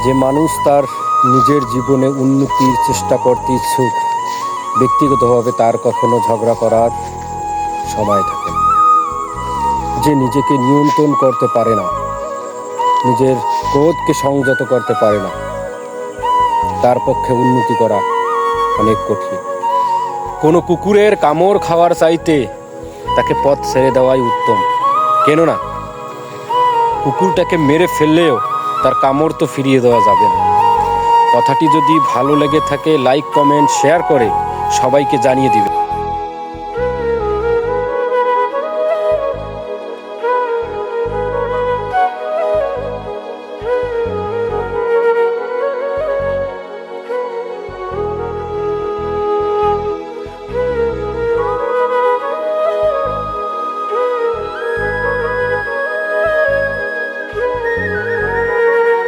যে মানুষ তার নিজের জীবনে উন্নতির চেষ্টা করতে ইচ্ছুক, ব্যক্তিগতভাবে তার কখনো ঝগড়া করার সময় থাকে না। যে নিজেকে নিয়ন্ত্রণ করতে পারে না, নিজের ক্রোধকে সংযত করতে পারে না, তার পক্ষে উন্নতি করা অনেক কঠিন। কোনো কুকুরের কামড় খাওয়ার চাইতে তাকে পথ ছেড়ে দেওয়াই উত্তম। কেননা কুকুরটাকে মেরে ফেললেও তার কামড় তো ফিরিয়ে দেওয়া যাবে না। কথাটি যদি ভালো লেগে থাকে লাইক, কমেন্ট, শেয়ার করে সবাইকে জানিয়ে দিবে।